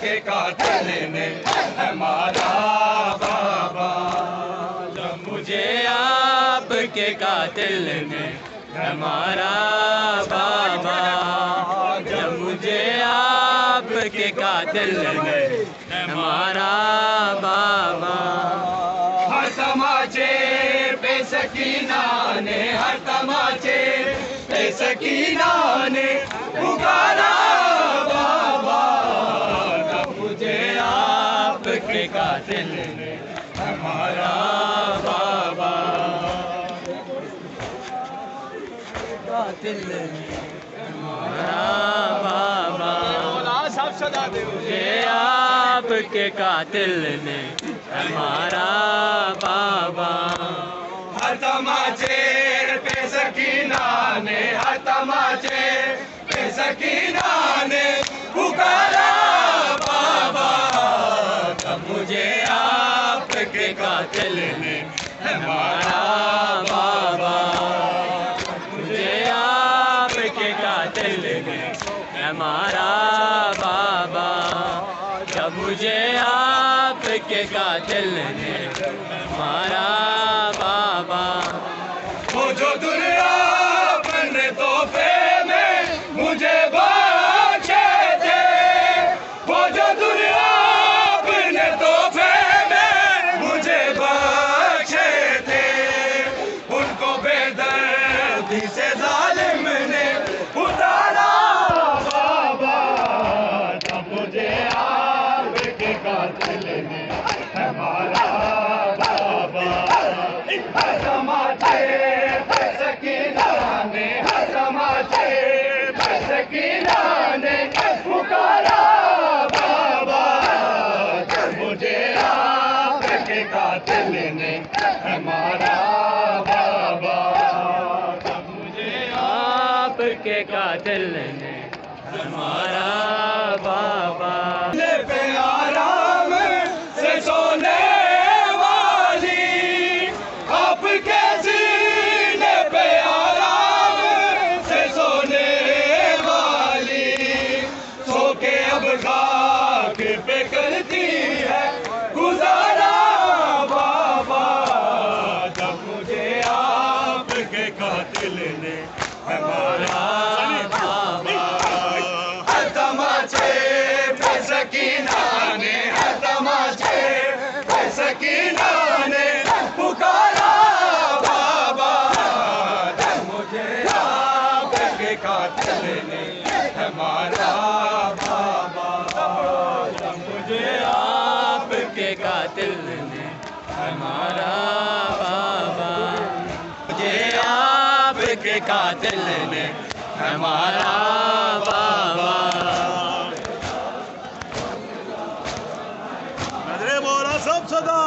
आपके कातिल ने है मारा बाबा। जब मुझे आपके कातिल ने है मारा बाबा, जब मुझे आपके कातिल ने है मारा बाबा। हर तमाचे पे सकीना ने, हर तमाचे पे सकीना ने पुकारा बाबा। जब मुझे आपके कातिल ने हमारा बाबा, कातिल ने हमारा बाबा। मुझे आपके कातिल ने हमारा बाबा। हर तमाचे पे सकीना ने, हर तमाचे पे सकीना ने पुकारा बाबा। तब मुझे आपके कातिल ने हमारा बाबा, मुझे आपके कातिल ने हमारा बाबा। जब मुझे आपके कातिल ने हमारा बाबा। वो जो दुनिया अपने तोहफे में मुझे बख्शे थे, वो जो दुनिया अपने तोहफे में मुझे बख्शे थे, उनको बेदर्दी से जालिम ने उतारा बाबा। तब मुझे आपके कातिल ने हमारा बाबा। हर तमाचे पे सकीना ने, हर तमाचे पे सकीना ने पुकारा बाबा। जब मुझे आपके कातिल ने हमारा बाबा, जब मुझे आपके कातिल ने हमारा बाबा। पे आराम से सोने वाली, आपके सीने पे आराम से सोने वाली, सो के अब खाक पे करती है गुजारा बाबा। जब मुझे आपके कातिल ने हमारा बाबा। हर तमाचे पे सकीना ने, हर तमाचे पे सकीना ने पुकारा बाबा। जब मुझे आपके कातिल ने हमारा बाबा, जब मुझे आपके कातिल ने हमारा बाबा। मुझे आपके कातिल ने हमारा बाबा। नजरे बोला सब सदा।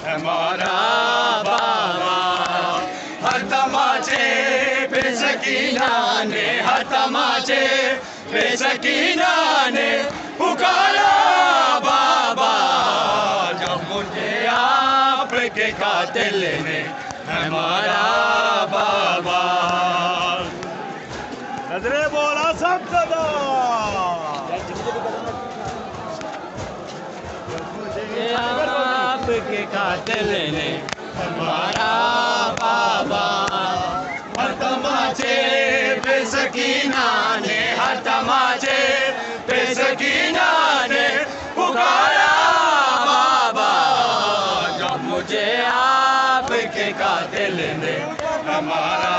हमारा बाबा। हर तमाचे पे सकीना ने, हर तमाचे पे सकीना ने पुकारा बाबा। जब मुझे आपके कातिल ने हमारा बाबा। नजरे बोला सब सदा। आपके कातिल ने हमारा बाबा। हर तमाचे पे सकीना ने, हर तमाचे पे सकीना ने पुकारा बाबा। जब मुझे आपके कातिल ने हमारा